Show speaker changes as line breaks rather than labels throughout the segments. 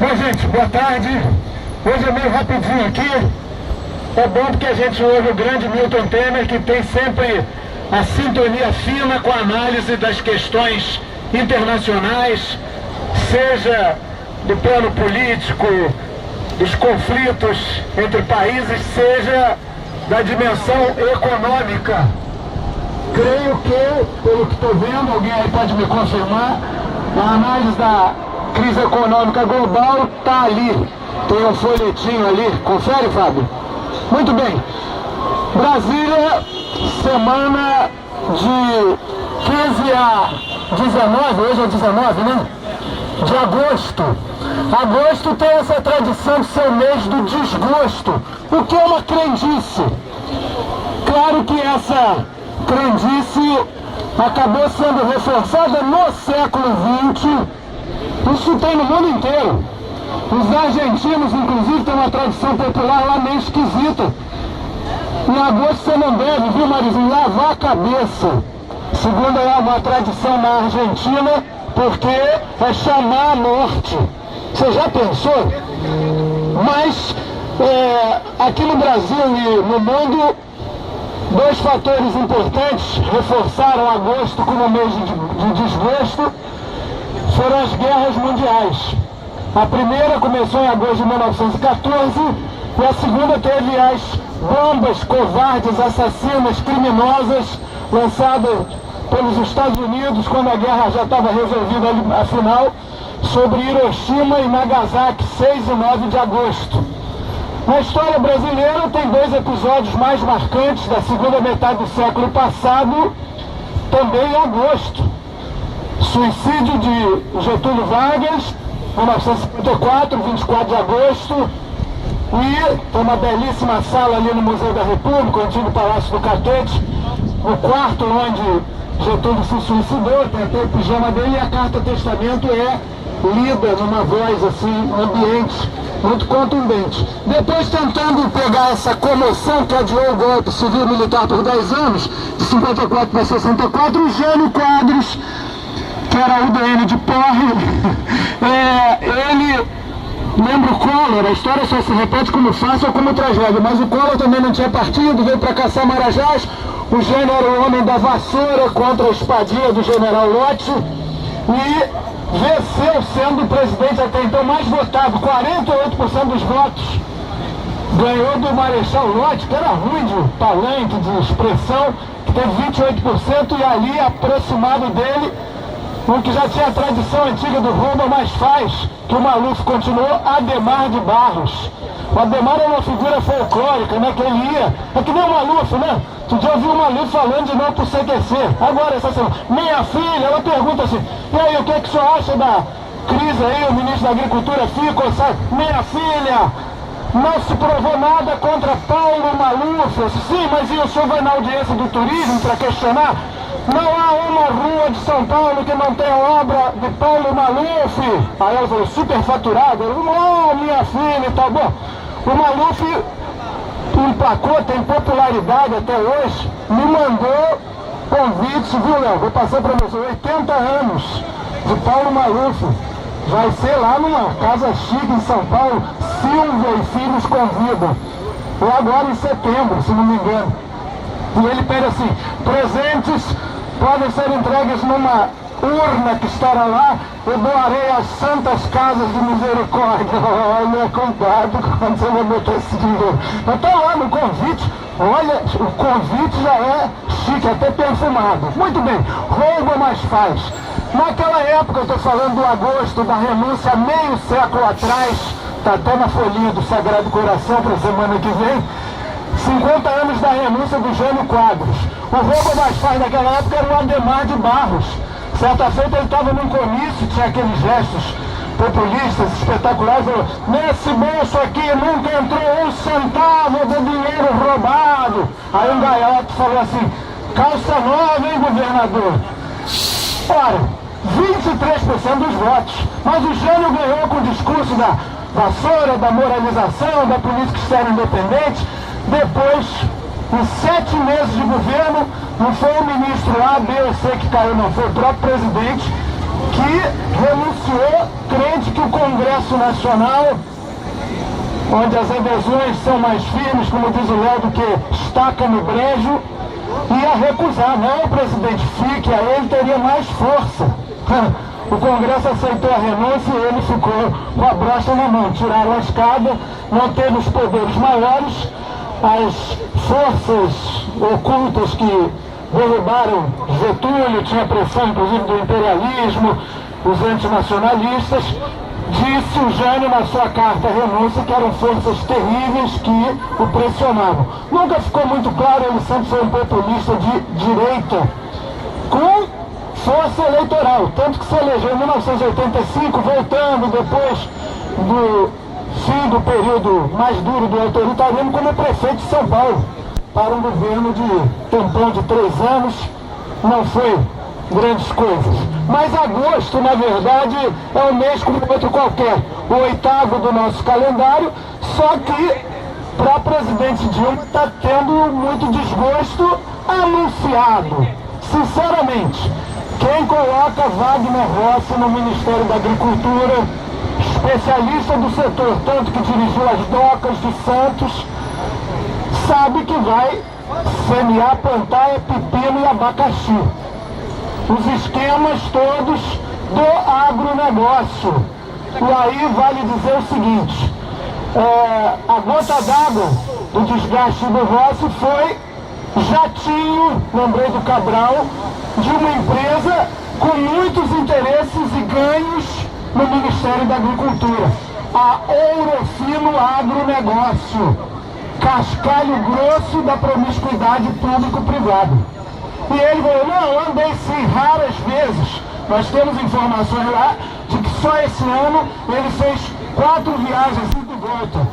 Bom, gente, boa tarde. Hoje é meio rapidinho aqui. É bom porque a gente ouve o grande Milton Temer, que tem sempre a sintonia fina com a análise das questões internacionais, seja do plano político, dos conflitos entre países, seja da dimensão econômica. Creio que, pelo que estou vendo, alguém aí pode me confirmar, a análise da crise econômica global está ali. Tem um folhetinho ali. Confere, Fábio? Muito bem. Brasília, semana de 15 a 19, hoje é 19, né? De agosto. Agosto tem essa tradição de ser o mês do desgosto, o que é uma crendice. Claro que essa crendice acabou sendo reforçada no século XX. Isso tem no mundo inteiro. Os argentinos, inclusive, têm uma tradição popular lá meio esquisita. Em agosto você não deve, viu, Marizinho, lavar a cabeça. Segundo uma tradição na Argentina, porque é chamar a morte. Você já pensou? Mas aqui no Brasil e no mundo, dois fatores importantes reforçaram agosto como mês de desgosto. Foram as guerras mundiais. A primeira começou em agosto de 1914 e a segunda teve as bombas covardes, assassinas, criminosas lançadas pelos Estados Unidos quando a guerra já estava resolvida, afinal, sobre Hiroshima e Nagasaki, 6 e 9 de agosto. Na história brasileira tem dois episódios mais marcantes da segunda metade do século passado, também em agosto. Suicídio de Getúlio Vargas, 1954, 24 de agosto, e tem uma belíssima sala ali no Museu da República, o antigo Palácio do Catete, o quarto onde Getúlio se suicidou, tem até o pijama dele, e a carta testamento é lida numa voz assim, ambiente, muito contundente. Depois, tentando pegar essa comoção que adiou o golpe civil-militar por 10 anos, de 54 para 64, o Jânio Quadros, que era o UDN de porre, ele lembra o Collor, a história só se repete como fácil ou como tragédia, mas o Collor também não tinha partido, veio para caçar Marajás, o Jânio era o homem da vassoura contra a espadinha do general Lott, e venceu sendo o presidente até então mais votado, 48% dos votos, ganhou do Marechal Lott, que era ruim de palanque, de expressão, que teve 28%, e ali aproximado dele, o que já tinha a tradição antiga do rouba, mas faz, que o Maluf continuou, Adhemar de Barros. O Adhemar era uma figura folclórica, né, que ele ia, é que nem o Maluf, né? Tu já ouviu o Maluf falando de não pro CQC. Agora, essa semana, minha filha, ela pergunta assim, e aí, o que é que o senhor acha da crise aí, o ministro da Agricultura fica, sabe? Minha filha, não se provou nada contra Paulo Maluf. Eu disse, sim, mas e o senhor vai na audiência do turismo para questionar? Não há uma rua de São Paulo que não tenha obra de Paulo Maluf. Aí ela falou, superfaturado. Eu falei, oh, minha filha e tal. Bom, o Maluf emplacou, tem popularidade até hoje, me mandou convites, viu, Léo? Vou passar para você, 80 anos de Paulo Maluf. Vai ser lá numa casa chique em São Paulo, Silvia e Filhos convidam. Ou agora em setembro, se não me engano. E ele pede assim, presentes podem ser entregues numa urna que estará lá, eu doarei às Santas Casas de Misericórdia. Olha, cuidado quando você vai botar esse dinheiro. Mas tá lá no convite, olha, o convite já é chique, até perfumado. Muito bem, rouba, mas faz. Naquela época, eu estou falando do agosto, da renúncia, meio século atrás, está até na folhinha do Sagrado Coração para a semana que vem, 50 anos da renúncia do Jânio Quadros. O roubo mais faz naquela época era o Adhemar de Barros. Certa feita ele estava num comício, tinha aqueles gestos populistas espetaculares, falou, nesse bolso aqui nunca entrou um centavo do dinheiro roubado. Aí um gaiato falou assim, calça nova, hein, governador? Ora, 23% dos votos, mas o Jânio ganhou com o discurso da vassoura, da moralização, da política externa independente. Depois, em 7 meses de governo, não foi o ministro A, B ou C que caiu, não, foi o próprio presidente que renunciou, crente que o Congresso Nacional, onde as adesões são mais firmes, como diz o Léo, do que estaca no brejo, ia recusar. Não, o presidente fique, a ele teria mais força. O Congresso aceitou a renúncia e ele ficou com a brocha na mão. Tiraram a escada, não teve os poderes maiores, as forças ocultas que derrubaram Getúlio, tinha pressão inclusive do imperialismo, os antinacionalistas. Disse o Jânio na sua carta renúncia que eram forças terríveis que o pressionavam. Nunca ficou muito claro, ele sempre foi um populista de direita, com força eleitoral, tanto que se elegeu em 1985, voltando depois do fim do período mais duro do autoritarismo como prefeito de São Paulo, para um governo de tampão de 3 anos, não foi grandes coisas. Mas agosto, na verdade, é um mês como outro qualquer, o 8º do nosso calendário, só que para a presidente Dilma está tendo muito desgosto anunciado. Sinceramente, quem coloca Wagner Rossi no Ministério da Agricultura, especialista do setor, tanto que dirigiu as docas de Santos, sabe que vai semear, plantar pepino e abacaxi. Os esquemas todos do agronegócio. E aí vale dizer o seguinte, a gota d'água do desgaste do Rossi foi jatinho, lembrei do Cabral, de uma empresa com muitos interesses e ganhos no Ministério da Agricultura. A Ourofino Agronegócio, cascalho grosso da promiscuidade público-privada. E ele falou, não, andei sim, raras vezes. Nós temos informações lá de que só esse ano ele fez 4 viagens ida e volta.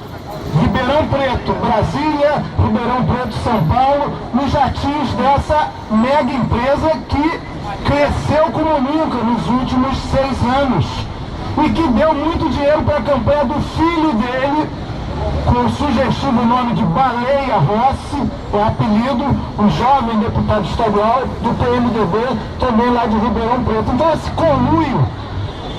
Ribeirão Preto, Brasília, Ribeirão Preto, São Paulo, nos jatinhos dessa mega empresa que cresceu como nunca nos últimos 6 anos. E que deu muito dinheiro para a campanha do filho dele, com o sugestivo nome de Baleia Rossi, o apelido, um jovem deputado estadual do PMDB, também lá de Ribeirão Preto. Então esse conluio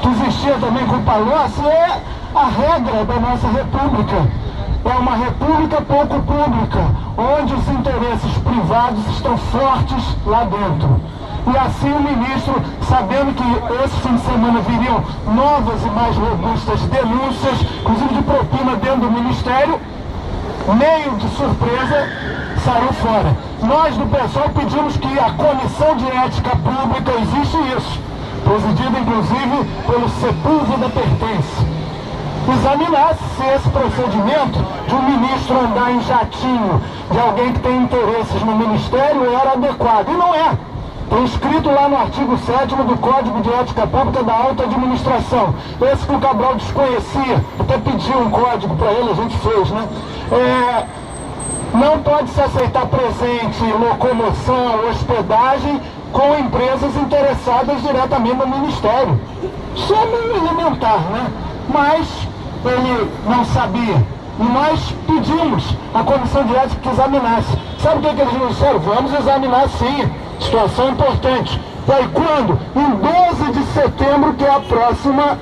que existia também com o Palocci é a regra da nossa república. É uma república pouco pública, onde os interesses privados estão fortes lá dentro. E assim o ministro, sabendo que esse fim de semana viriam novas e mais robustas denúncias, inclusive de propina dentro do Ministério, meio de surpresa, saiu fora. Nós do PSOL pedimos que a Comissão de Ética Pública, existe isso, presidida inclusive pelo Sepúlveda Pertence, examinasse se esse procedimento de um ministro andar em jatinho de alguém que tem interesses no Ministério era adequado. E não é. Tem escrito lá no artigo 7º do Código de Ética Pública da Alta Administração. Esse que o Cabral desconhecia, até pediu um código para ele, a gente fez, né? Não pode se aceitar presente, locomoção, hospedagem com empresas interessadas diretamente no Ministério. Isso é meio elementar, né? Mas ele não sabia. E nós pedimos à Comissão de Ética que examinasse. Sabe o que eles nos disseram? Vamos examinar sim. Situação importante. E aí quando? Em 12 de setembro, que é a próxima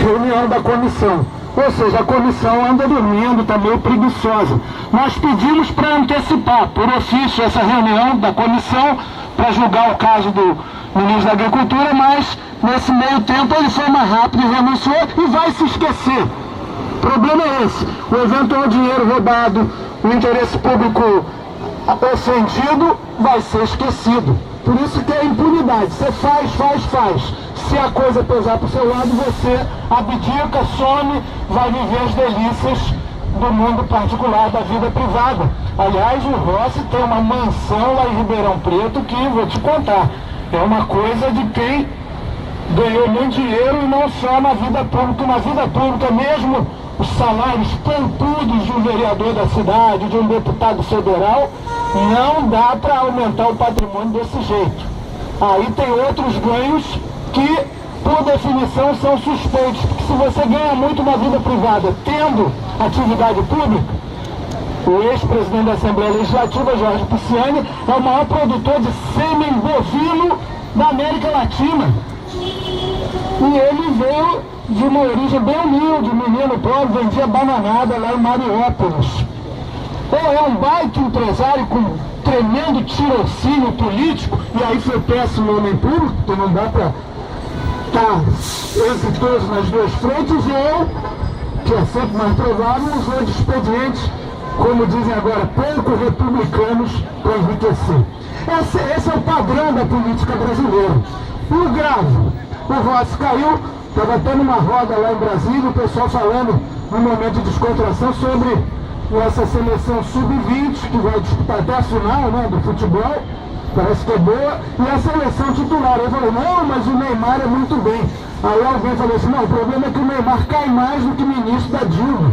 reunião da comissão. Ou seja, a comissão anda dormindo, está meio preguiçosa. Nós pedimos para antecipar, por ofício, essa reunião da comissão, para julgar o caso do ministro da Agricultura, mas nesse meio tempo ele foi mais rápido e renunciou e vai se esquecer. O problema é esse, o eventual dinheiro roubado, o interesse público ofendido vai ser esquecido. Por isso que é impunidade, você faz. Se a coisa pesar para o seu lado, você abdica, some, vai viver as delícias do mundo particular, da vida privada. Aliás, o Rossi tem uma mansão lá em Ribeirão Preto que, vou te contar, é uma coisa de quem ganhou muito dinheiro e não só na vida pública mesmo. Os salários pampudos de um vereador da cidade, de um deputado federal, não dá para aumentar o patrimônio desse jeito. Aí tem outros ganhos que, por definição, são suspeitos, porque se você ganha muito na vida privada, tendo atividade pública, o ex-presidente da Assembleia Legislativa, Jorge Pisciani, é o maior produtor de sêmen bovino da América Latina. E ele veio de uma origem bem humilde, menino pobre, vendia bananada lá em Mariópolis. Ou é um baita empresário com tremendo tirocínio político, e aí foi péssimo homem público, porque não dá para estar exitoso nas duas frentes, ou, que é sempre mais provável, usou de expedientes, como dizem agora, pouco republicanos, para enriquecer. Esse é o padrão da política brasileira. E o grave, o Rossi caiu, estava tendo uma roda lá em Brasília, o pessoal falando, num momento de descontração, sobre essa seleção sub-20, que vai disputar até a final, né, do futebol, parece que é boa, e a seleção titular. Eu falei, não, mas o Neymar é muito bem. Aí alguém falou assim, não, o problema é que o Neymar cai mais do que o ministro da Dilma.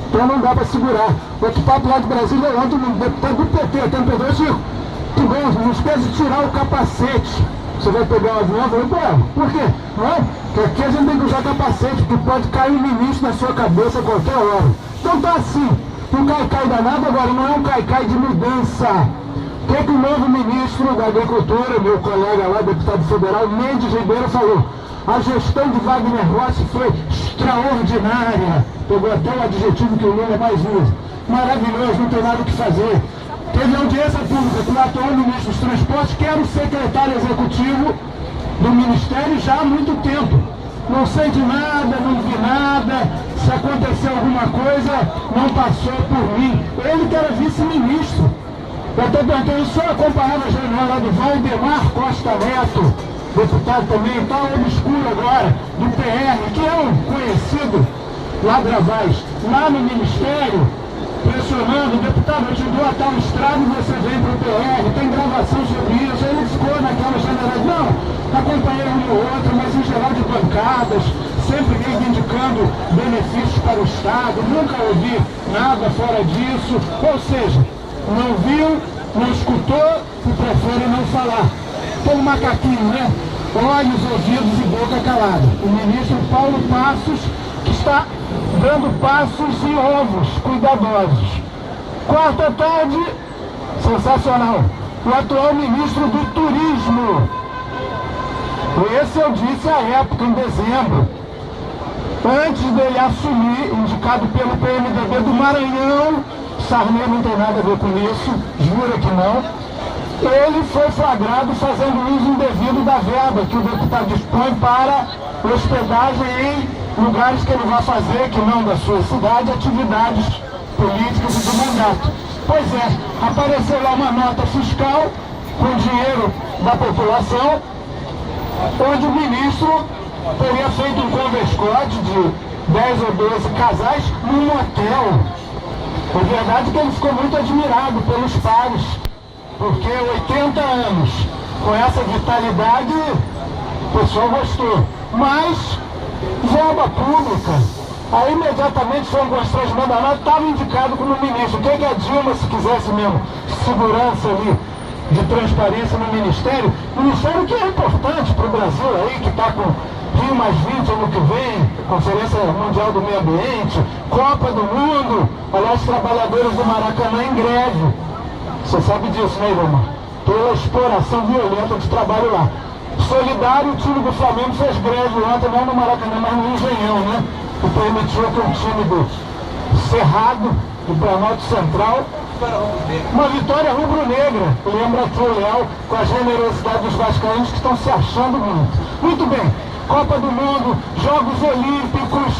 Então não dá para segurar. Outro papo lá de Brasília, ontem, um deputado do PT, até me perguntou, Chico, que bom, não esquece de tirar o capacete. Você vai pegar o avião? Eu falei, pô, por quê? Não, porque aqui a gente tem que usar capacete, porque pode cair um ministro na sua cabeça a qualquer hora. Então tá assim, um cai-cai danado, agora não é um cai-cai de mudança. O que o novo ministro da Agricultura, meu colega lá, deputado federal, Mendes Ribeiro, falou? A gestão de Wagner Rossi foi extraordinária. Pegou até o adjetivo que o Lula mais usa. Maravilhoso, não tem nada o que fazer. Teve audiência pública com o atual ministro dos Transportes, que era o secretário executivo do Ministério já há muito tempo. Não sei de nada, não vi nada, se aconteceu alguma coisa, não passou por mim. Ele que era vice-ministro. Eu estou perguntando, o senhor acompanhava a reunião lá do Valdemar Costa Neto, deputado também, está obscuro agora, do PR, que é um conhecido ladravaz, lá no Ministério, pressionando, deputado, eu te dou a tal estrada e você vem para o PR, tem gravação sobre isso. Ele ficou naquela generalidade, não, acompanhei um ou outro, mas em geral de bancadas, sempre reivindicando benefícios para o Estado, nunca ouvi nada fora disso, ou seja, não viu, não escutou e prefere não falar. Como macaquinho, né? Olhos, ouvidos e boca calada. O ministro Paulo Passos, que está dando passos e ovos cuidadosos. Quarta tarde, sensacional, o atual ministro do Turismo. Esse eu disse à época, em dezembro, antes dele assumir, indicado pelo PMDB do Maranhão, Sarney não tem nada a ver com isso, jura que não. Ele foi flagrado fazendo uso indevido da verba que o deputado dispõe para hospedagem em lugares que ele vai fazer, que não da sua cidade, atividades políticas e do mandato. Pois é, apareceu lá uma nota fiscal com dinheiro da população, onde o ministro teria feito um convescote de 10 ou 12 casais num hotel. A verdade é que ele ficou muito admirado pelos pares, porque 80 anos com essa vitalidade, o pessoal gostou. Mas, verba pública, aí imediatamente foi um constrangimento danado, estava indicado como ministro. O que a Dilma, se quisesse mesmo, segurança ali, de transparência no Ministério que é importante para o Brasil aí, que está com Rio+20 ano que vem, Conferência Mundial do Meio Ambiente, Copa do Mundo, aliás, trabalhadores do Maracanã em greve. Você sabe disso, né, Irma? Pela exploração violenta de trabalho lá. Solidário, o time do Flamengo fez greve ontem, não no Maracanã, mas no Engenhão, né? Que permitiu que um time do Cerrado, do Planalto Central, uma vitória rubro-negra, lembra aqui o Léo, com a generosidade dos vascaínos que estão se achando muito. Muito bem, Copa do Mundo, Jogos Olímpicos,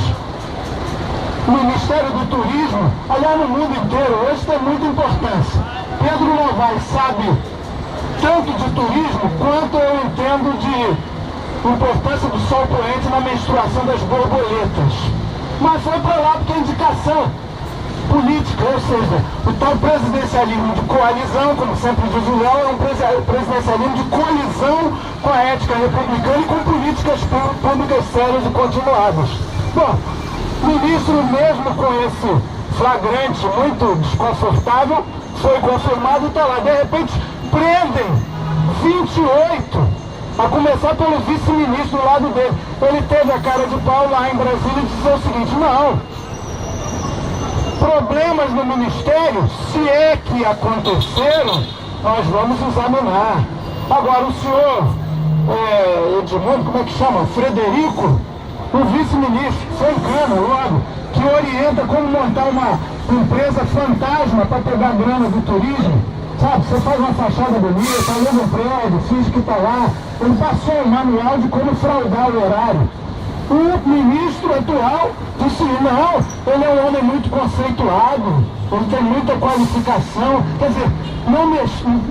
Ministério do Turismo, aliás, no mundo inteiro, hoje tem muita importância. Pedro Novaes sabe tanto de turismo quanto eu entendo de importância do sol poente na menstruação das borboletas. Mas foi para lá porque a indicação política, ou seja, o tal presidencialismo de coalizão, como sempre diz o Léo, é um presidencialismo de colisão com a ética republicana e com políticas públicas sérias e continuadas. Bom, o ministro, mesmo com esse flagrante muito desconfortável, foi confirmado e está lá. De repente, prendem 28, a começar pelo vice-ministro do lado dele. Ele teve a cara de pau lá em Brasília e disse o seguinte: não, problemas no Ministério, se é que aconteceram, nós vamos examinar. Agora, o senhor Edmundo, como é que chama? Frederico, o vice-ministro, Francana, logo, que orienta como montar uma empresa fantasma para pegar grana do turismo. Sabe, você faz uma fachada bonita, aluga um prédio, finge que está lá. Ele passou um manual de como fraudar o horário. O ministro atual disse, não, ele é um homem muito conceituado, ele tem muita qualificação. Quer dizer,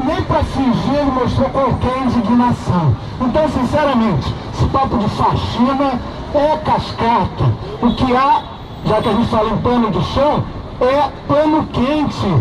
nem para fingir ele mostrou qualquer indignação. Então, sinceramente, esse papo de faxina é cascata. O que há, já que a gente fala em pano de chão, é pano quente.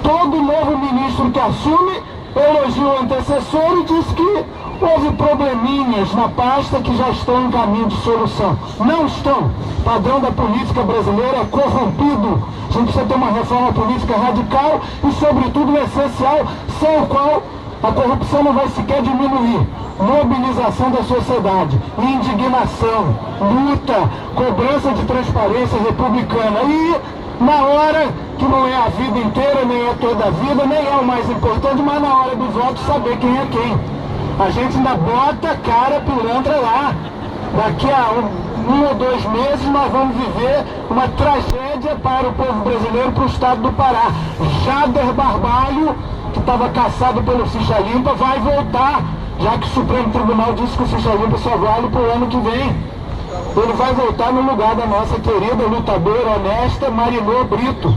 Todo novo ministro que assume elogia o antecessor e diz que houve probleminhas na pasta que já estão em caminho de solução. Não estão. O padrão da política brasileira é corrompido. A gente precisa ter uma reforma política radical e, sobretudo, essencial, sem o qual a corrupção não vai sequer diminuir. Mobilização da sociedade, indignação, luta, cobrança de transparência republicana. E na hora, que não é a vida inteira, nem é toda a vida, nem é o mais importante, mas na hora do voto saber quem é quem. A gente ainda bota a cara pilantra lá. Daqui a um ou 2 meses nós vamos viver uma tragédia para o povo brasileiro, para o estado do Pará. Jader Barbalho, que estava caçado pelo Ficha Limpa, vai voltar, já que o Supremo Tribunal disse que o Ficha Limpa só vale para o ano que vem. Ele vai voltar no lugar da nossa querida lutadora honesta Marinô Brito.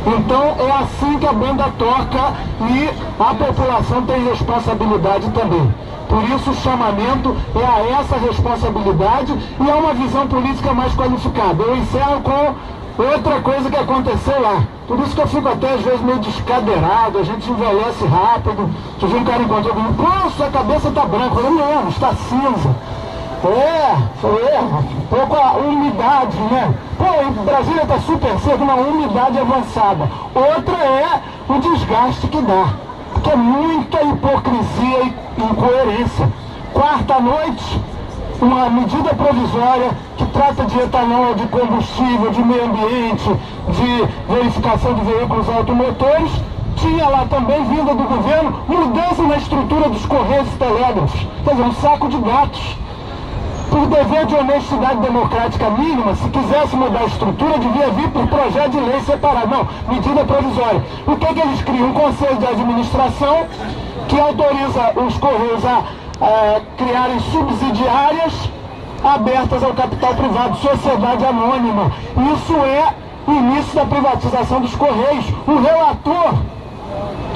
Então é assim que a banda toca e a população tem responsabilidade também. Por isso o chamamento é a essa responsabilidade e a uma visão política mais qualificada. Eu encerro com outra coisa que aconteceu lá. Por isso que eu fico até às vezes meio descadeirado, a gente envelhece rápido. Tu vê um cara encontrou comigo, pô, sua cabeça tá branca. Eu falei, não, está cinza. Pouco a umidade, né? Pô, Brasília está super seco, uma umidade avançada. Outra é o desgaste que dá, porque é muita hipocrisia e incoerência. Quarta noite, uma medida provisória que trata de etanol, de combustível, de meio ambiente, de verificação de veículos automotores, tinha lá também, vinda do governo, mudança na estrutura dos Correios e Telégrafos. Quer dizer, um saco de gatos. Por dever de honestidade democrática mínima, se quisesse mudar a estrutura, devia vir por projeto de lei separado. Não, medida provisória. O que eles criam? Um conselho de administração que autoriza os Correios a criarem subsidiárias abertas ao capital privado, sociedade anônima. Isso é o início da privatização dos Correios. O relator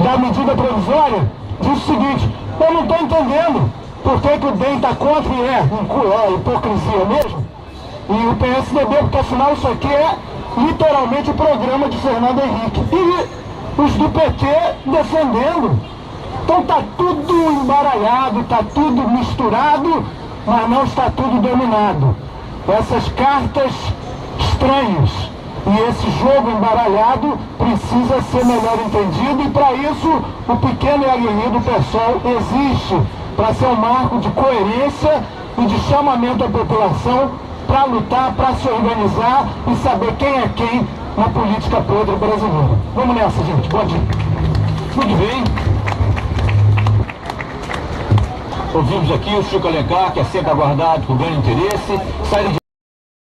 da medida provisória diz o seguinte, eu não estou entendendo. Por que o DEM está contra e é hipocrisia mesmo? E o PSDB, porque afinal isso aqui é literalmente o programa de Fernando Henrique. E os do PT defendendo. Então está tudo embaralhado, está tudo misturado, mas não está tudo dominado. Essas cartas estranhas e esse jogo embaralhado precisa ser melhor entendido e para isso o pequeno e aguerrido PSOL existe. Para ser um marco de coerência e de chamamento à população para lutar, para se organizar e saber quem é quem na política podre brasileira. Vamos nessa, gente. Bom dia. Muito bem.
Ouvimos aqui o Chico Alencar, que é sempre aguardado com grande interesse. Saída de